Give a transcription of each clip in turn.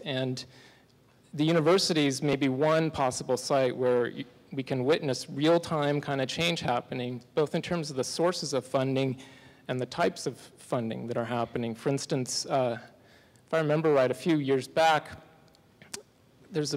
And the universities may be one possible site where we can witness real-time kind of change happening, both in terms of the sources of funding and the types of funding that are happening. For instance, if I remember right, a few years back, there's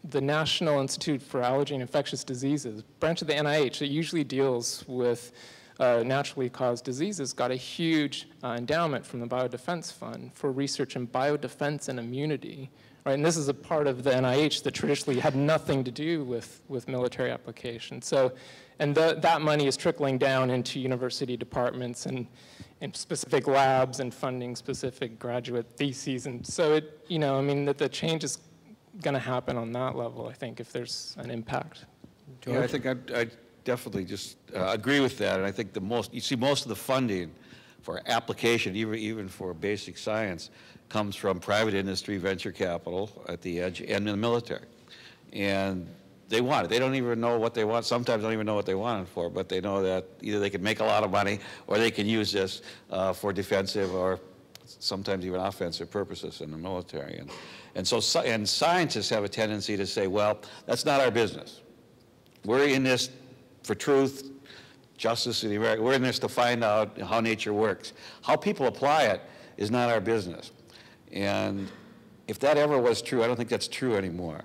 the National Institute for Allergy and Infectious Diseases, branch of the NIH that usually deals with naturally caused diseases, got a huge endowment from the Biodefense Fund for research in biodefense and immunity. Right, and this is a part of the NIH that traditionally had nothing to do with military applications. So, and that money is trickling down into university departments and specific labs and funding specific graduate theses. And so it, you know, I mean, that the change is going to happen on that level, I think, if there's an impact. George? Yeah, I think I definitely just agree with that. And I think you see most of the funding for application, even for basic science, comes from private industry, venture capital at the edge, and the military. And they want it. They don't even know what they want. Sometimes don't even know what they want it for, but they know that either they can make a lot of money or they can use this for defensive or sometimes even offensive purposes in the military. And scientists have a tendency to say, well, that's not our business. We're in this for truth, justice in the America. We're in this to find out how nature works. How people apply it is not our business. And if that ever was true, I don't think that's true anymore.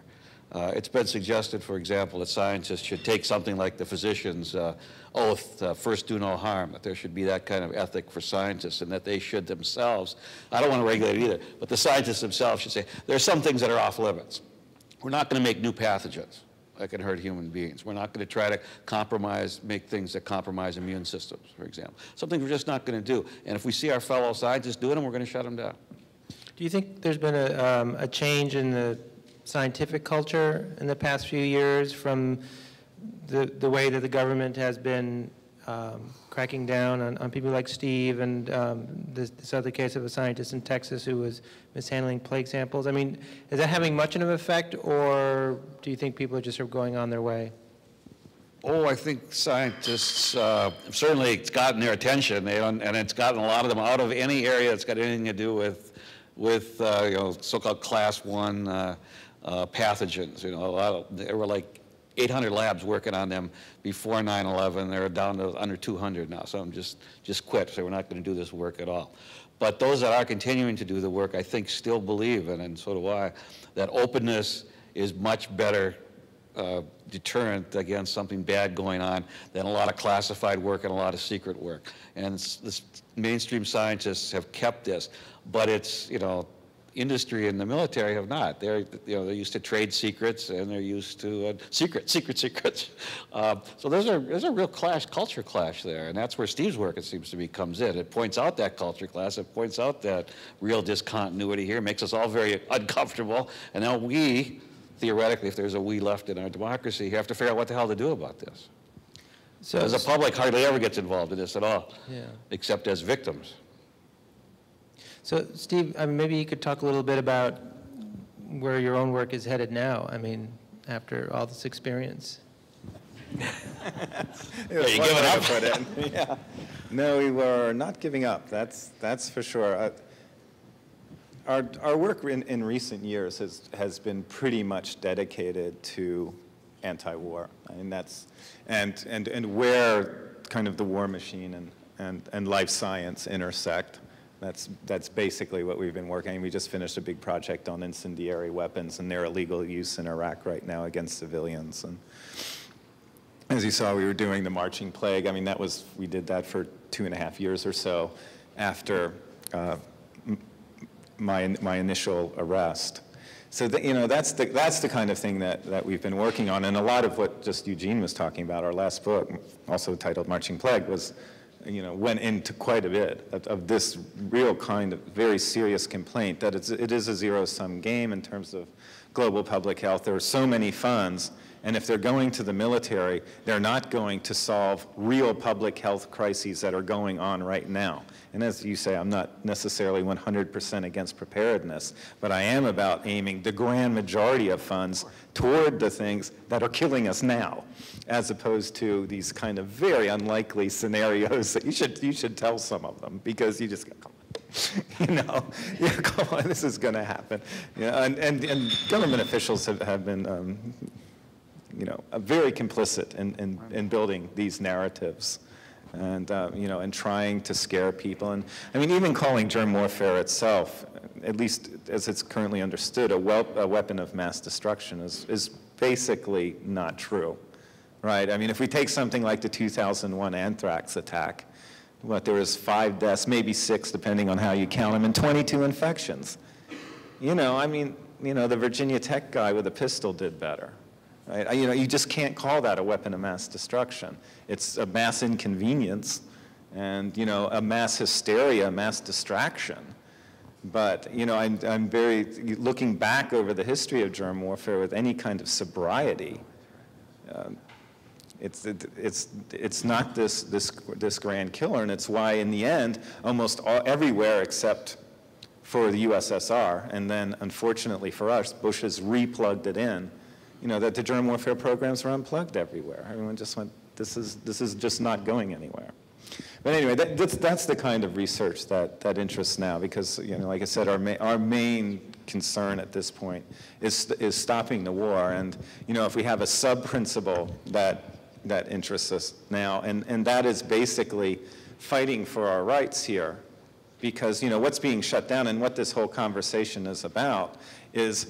It's been suggested, for example, that scientists should take something like the physician's oath, first do no harm, that there should be that kind of ethic for scientists, and that they should themselves, I don't want to regulate it either, but the scientists themselves should say, there are some things that are off limits. We're not going to make new pathogens that can hurt human beings. We're not going to try to make things that compromise immune systems, for example. Some things we're just not going to do. And if we see our fellow scientists doing them, we're going to shut them down. Do you think there's been a change in the scientific culture in the past few years from the way that the government has been cracking down on people like Steve and this other case of a scientist in Texas who was mishandling plague samples? I mean, is that having much of an effect, or do you think people are just sort of going on their way? Oh, I think scientists, certainly it's gotten their attention, and it's gotten a lot of them out of any area that's got anything to do with you know, so-called class 1 pathogens. You know, there were like 800 labs working on them before 9/11. They're down to under 200 now. Some just quit, so we're not going to do this work at all. But those that are continuing to do the work, I think, still believe, and so do I, that openness is much better deterrent against something bad going on than a lot of classified work and a lot of secret work. And this mainstream scientists have kept this, but it's, you know, industry and the military have not. They're used to trade secrets, and they're used to secrets. So there's a real culture clash there, and that's where Steve's work, it seems to me, comes in. It points out that culture clash. It points out that real discontinuity here, makes us all very uncomfortable, and now we, theoretically, if there's a we left in our democracy, have to figure out what the hell to do about this. So as the public hardly ever gets involved in this at all, except as victims. So, Steve, I mean, maybe you could talk a little bit about where your own work is headed now, I mean, after all this experience. Yeah, you give it up? Yeah. No, we were not giving up, that's for sure. Our work in recent years has been pretty much dedicated to anti-war. I mean, and where kind of the war machine and life science intersect. That's basically what we've been working on. We just finished a big project on incendiary weapons and their illegal use in Iraq right now against civilians. And as you saw, we were doing the marching plague. I mean, we did that for 2.5 years or so after my initial arrest. So you know, that's the kind of thing that we've been working on. And a lot of what just Eugene was talking about, our last book, also titled Marching Plague, was, you know, went into quite a bit of this real kind of very serious complaint that it is a zero-sum game in terms of global public health. There are so many funds, and if they're going to the military, they're not going to solve real public health crises that are going on right now. And as you say, I'm not necessarily 100% against preparedness, but I am about aiming the grand majority of funds toward the things that are killing us now, as opposed to these kind of very unlikely scenarios that you should tell some of them, because you just go, come on. You know, yeah, come on, this is going to happen. Yeah, and government officials have been, you know, very complicit in building these narratives, and you know, and trying to scare people. And I mean, even calling germ warfare itself, at least as it's currently understood, a weapon of mass destruction is basically not true, right? I mean, if we take something like the 2001 anthrax attack, there was 5 deaths, maybe 6, depending on how you count them, and 22 infections. You know, I mean, you know, the Virginia Tech guy with a pistol did better, right? You know, you just can't call that a weapon of mass destruction. It's a mass inconvenience and, you know, a mass hysteria, mass distraction. But, you know, I'm very, looking back over the history of germ warfare with any kind of sobriety, it's not this grand killer, and it's why in the end, almost everywhere except for the USSR, and then unfortunately for us, Bush has replugged it in, you know, that the germ warfare programs were unplugged everywhere. Everyone just went, this is just not going anywhere. But anyway, that's the kind of research that interests now, because, you know, like I said, our main concern at this point is stopping the war. And, you know, if we have a sub-principle that interests us now, and that is basically fighting for our rights here, because, you know, what's being shut down and what this whole conversation is about is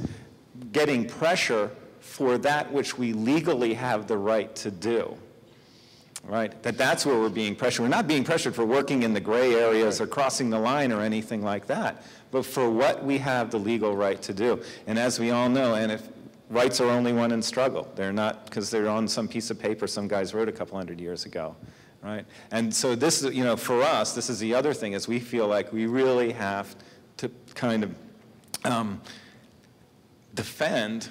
getting pressure for that which we legally have the right to do. Right? That's where we're being pressured. We're not being pressured for working in the gray areas or crossing the line or anything like that, but for what we have the legal right to do. And as we all know, and if rights are only won in struggle, they're not because they're on some piece of paper some guys wrote a couple hundred years ago. Right? And so this, you know, for us, this is the other thing, is we feel like we really have to kind of defend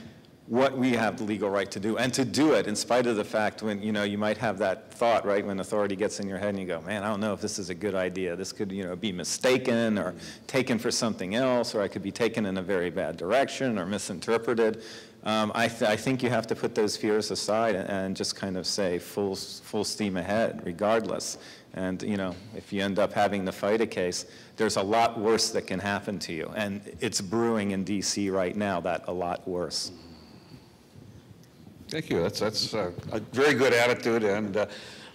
what we have the legal right to do, and to do it in spite of the fact when, you know, you might have that thought, right, when authority gets in your head and you go, man, I don't know if this is a good idea. This could, you know, be mistaken or taken for something else, or I could be taken in a very bad direction or misinterpreted. I think you have to put those fears aside and just kind of say full steam ahead regardless. And, you know, if you end up having to fight a case, there's a lot worse that can happen to you. And it's brewing in DC right now, that a lot worse. Thank you. That's a very good attitude, and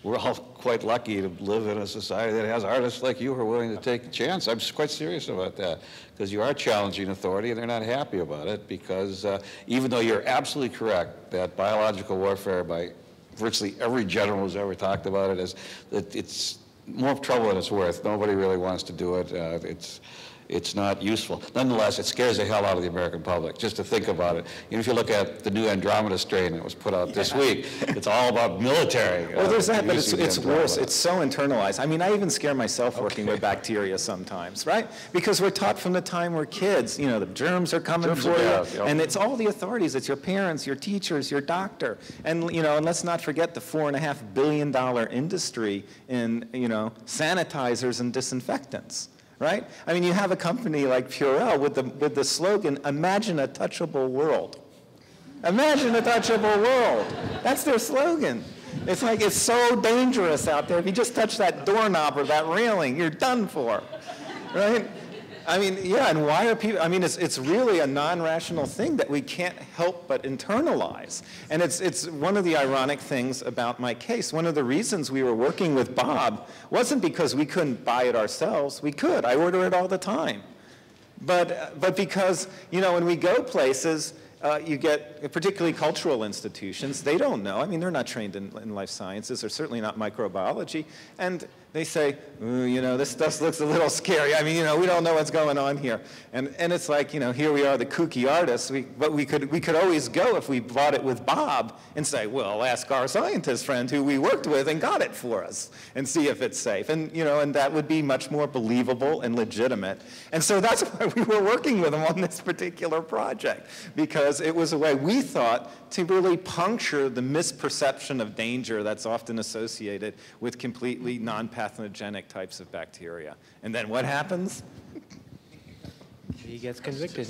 we're all quite lucky to live in a society that has artists like you who are willing to take a chance. I'm quite serious about that, because you are challenging authority, and they're not happy about it, because even though you're absolutely correct that biological warfare by virtually every general who's ever talked about it is that it's more trouble than it's worth. Nobody really wants to do it. It's not useful. Nonetheless, it scares the hell out of the American public, just to think about it. You know, if you look at the new Andromeda strain that was put out this week, it's all about military. Well, there's that, but it's worse. It's so internalized. I mean, I even scare myself working with bacteria sometimes, right? Because we're taught from the time we're kids, you know, the germs are coming for you, and it's all the authorities. It's your parents, your teachers, your doctor. And, you know, and let's not forget the $4.5 billion industry in, you know, sanitizers and disinfectants. Right? I mean, you have a company like Purell with the slogan, "Imagine a touchable world." Imagine a touchable world. That's their slogan. It's like, it's so dangerous out there. If you just touch that doorknob or that railing, you're done for. Right? I mean, yeah, and why are people, I mean, it's really a non-rational thing that we can't help but internalize. And it's one of the ironic things about my case. One of the reasons we were working with Bob wasn't because we couldn't buy it ourselves. We could. I order it all the time. But because, you know, when we go places, you get, particularly cultural institutions, they don't know. I mean, they're not trained in life sciences, or certainly not microbiology. And they say, ooh, you know, this stuff looks a little scary. I mean, you know, we don't know what's going on here. And it's like, you know, here we are, the kooky artists. But we could always go if we bought it with Bob and say, well, ask our scientist friend who we worked with and got it for us and see if it's safe. And, you know, and that would be much more believable and legitimate. And so that's why we were working with them on this particular project, because it was a way we thought to really puncture the misperception of danger that's often associated with completely non-pathogenic types of bacteria. And then what happens? He gets convicted.